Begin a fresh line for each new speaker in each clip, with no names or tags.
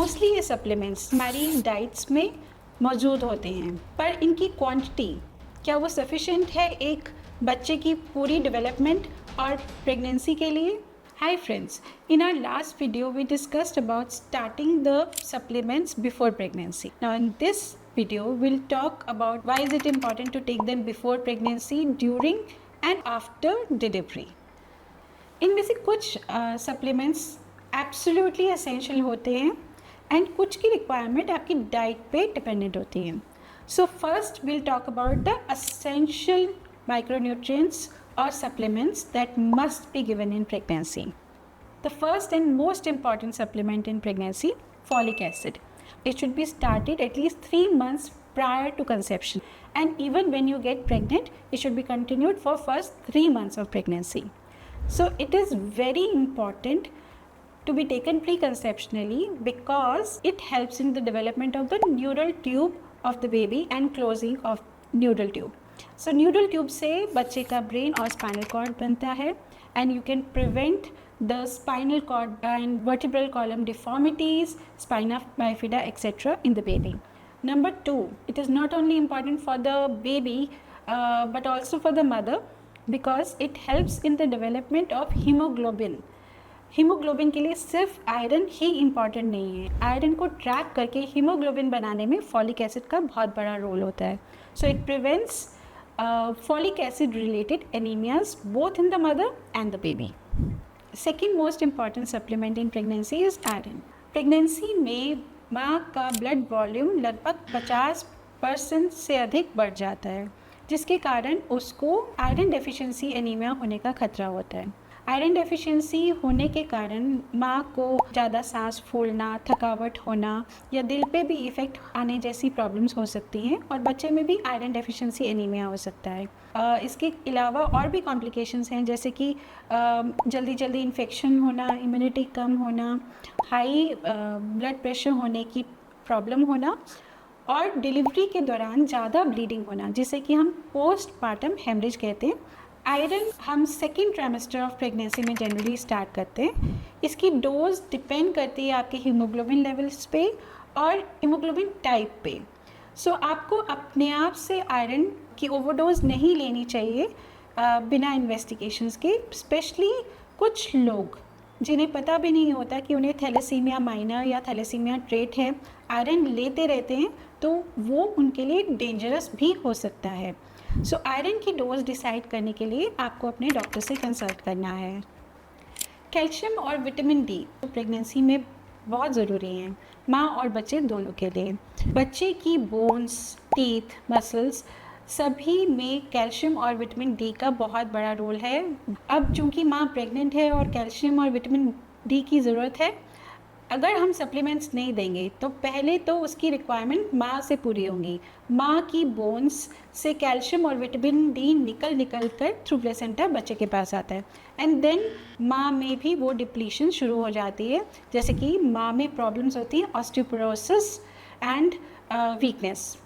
Mostly ये supplements हमारी diets में मौजूद होते हैं, पर इनकी क्वांटिटी क्या वो सफिशेंट है एक बच्चे की पूरी डेवलपमेंट और प्रेगनेंसी के लिए? Hi friends, in our last video we discussed about starting the supplements before pregnancy. Now in this video we'll talk about why is it important to take them before pregnancy, during and after delivery. इनमें से कुछ supplements absolutely essential होते हैं and कुछ की requirement आपकी diet पे dependent होती है. So first will talk about the essential micronutrients or supplements that must be given in pregnancy. The first and most important supplement in pregnancy, folic acid. It should be started at least 3 months prior to conception, and even when you get pregnant, it should be continued for first 3 months of pregnancy. So it is very important to be taken preconceptionally because it helps in the development of the neural tube of the baby and closing of neural tube. So neural tube से बच्चे का brain और spinal cord बनता है and you can prevent the spinal cord and vertebral column deformities, spina bifida etcetera in the baby. Number 2, it is not only important for the baby but also for the mother because it helps in the development of hemoglobin. Haemoglobin के लिए सिर्फ iron ही important नहीं है, iron को trap करके haemoglobin बनाने में folic acid का बहुत बड़ा रोल होता है. So it prevents folic acid related anemias both in the mother and the baby. Second most important supplement in pregnancy is iron. Pregnancy में माँ का ब्लड वॉल्यूम लगभग 50% से अधिक बढ़ जाता है जिसके कारण उसको आयरन डेफिशिएंसी एनीमिया होने का खतरा होता है. आयरन डेफिशिएंसी होने के कारण माँ को ज़्यादा सांस फूलना, थकावट होना या दिल पे भी इफ़ेक्ट आने जैसी प्रॉब्लम्स हो सकती हैं और बच्चे में भी आयरन डेफिशिएंसी एनीमिया हो सकता है. इसके अलावा और भी कॉम्प्लिकेशंस हैं जैसे कि जल्दी जल्दी इन्फेक्शन होना, इम्यूनिटी कम होना, हाई ब्लड प्रेशर होने की प्रॉब्लम होना और डिलीवरी के दौरान ज़्यादा ब्लीडिंग होना जिसे कि हम पोस्टमार्टम हेमरेज कहते हैं. आयरन हम सेकेंड ट्राइमेस्टर ऑफ प्रेगनेंसी में जनरली स्टार्ट करते हैं. इसकी डोज डिपेंड करती है आपके हीमोग्लोबिन लेवल्स पे और हीमोग्लोबिन टाइप पे. सो आपको अपने आप से आयरन की ओवरडोज नहीं लेनी चाहिए बिना इन्वेस्टिगेशंस के. स्पेशली कुछ लोग जिन्हें पता भी नहीं होता कि उन्हें थैलेसीमिया माइनर या थैलेसीमिया ट्रेट है, आयरन लेते रहते हैं तो वो उनके लिए डेंजरस भी हो सकता है. सो आयरन की डोज डिसाइड करने के लिए आपको अपने डॉक्टर से कंसल्ट करना है. कैल्शियम और विटामिन डी प्रेगनेंसी में बहुत ज़रूरी हैं माँ और बच्चे दोनों के लिए. बच्चे की बोन्स, टीथ, मसल्स सभी में कैल्शियम और विटामिन डी का बहुत बड़ा रोल है. अब चूँकि माँ प्रेग्नेंट है और कैल्शियम और विटामिन डी की ज़रूरत है, अगर हम सप्लीमेंट्स नहीं देंगे तो पहले तो उसकी रिक्वायरमेंट माँ से पूरी होंगी. माँ की बोन्स से कैल्शियम और विटामिन डी निकल कर थ्रू प्लेसेंटा बच्चे के पास आता है एंड देन माँ में भी वो डिप्लीशन शुरू हो जाती है जैसे कि माँ में प्रॉब्लम्स होती हैं ऑस्टियोपोरोसिस एंड वीकनेस.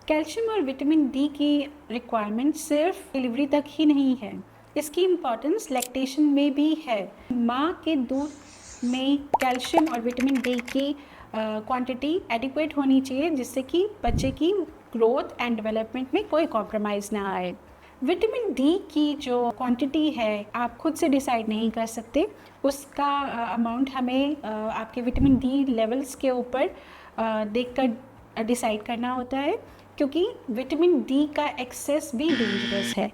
कैल्शियम और विटामिन डी की रिक्वायरमेंट सिर्फ डिलीवरी तक ही नहीं है, इसकी इम्पॉर्टेंस लैक्टेशन में भी है. माँ के दूध में कैल्शियम और विटामिन डी की क्वांटिटी एडिक्वेट होनी चाहिए जिससे कि बच्चे की ग्रोथ एंड डेवलपमेंट में कोई कॉम्प्रोमाइज़ ना आए. विटामिन डी की जो क्वांटिटी है आप खुद से डिसाइड नहीं कर सकते, उसका अमाउंट हमें आपके विटामिन डी लेवल्स के ऊपर देखकर डिसाइड करना होता है क्योंकि विटामिन डी का एक्सेस भी डेंजरस है.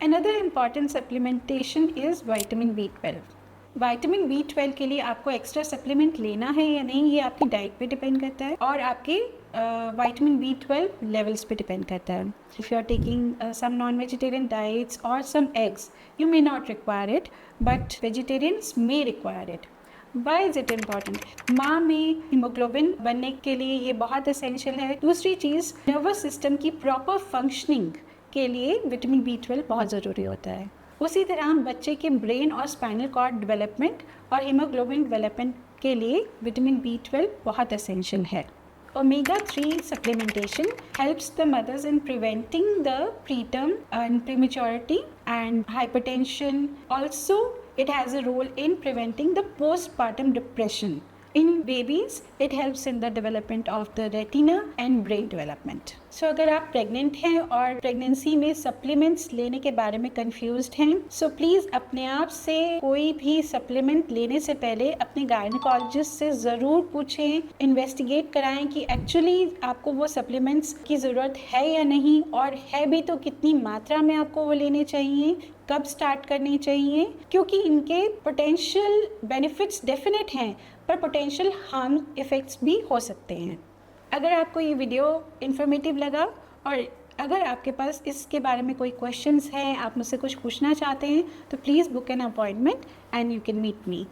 Another important supplementation is vitamin B12. Vitamin B12 के लिए आपको एक्स्ट्रा सप्लीमेंट लेना है या नहीं ये आपकी डाइट पे डिपेंड करता है और आपके विटामिन B12 लेवल्स पे डिपेंड करता है. If you are taking some non vegetarian diets और some eggs you may not require it but vegetarians may require it. Why is it important? माँ में हीमोग्लोबिन बनने के लिए ये बहुत एसेंशियल है. दूसरी चीज़, नर्वस सिस्टम की प्रॉपर फंक्शनिंग के लिए विटामिन B12 बहुत ज़रूरी होता है. उसी तरह बच्चे के ब्रेन और स्पाइनल कॉर्ड डेवलपमेंट और हीमोग्लोबिन डेवलपमेंट के लिए विटामिन B12 बहुत एसेंशियल है. Omega-3 supplementation helps the mothers in preventing the preterm and prematurity and hypertension. Also, it has a role in preventing the postpartum depression In babies, it helps in the development of the retina and brain development. So अगर आप pregnant हैं और pregnancy में supplements लेने के बारे में confused हैं, सो प्लीज़ अपने आप से कोई भी सप्लीमेंट लेने से पहले अपने गायनेकोलॉजिस्ट से ज़रूर पूछें, इन्वेस्टिगेट कराएं कि एक्चुअली आपको वो सप्लीमेंट्स की ज़रूरत है या नहीं, और है भी तो कितनी मात्रा में आपको वो लेने चाहिए, कब स्टार्ट करनी चाहिए, क्योंकि इनके पोटेंशियल बेनिफिट्स डेफिनेट हैं पर पोटेंशियल हार्म इफ़ेक्ट्स भी हो सकते हैं। अगर आपको ये वीडियो इन्फॉर्मेटिव लगा और अगर आपके पास इसके बारे में कोई क्वेश्चंस हैं, आप मुझसे कुछ पूछना चाहते हैं, तो please book an appointment and you can meet me.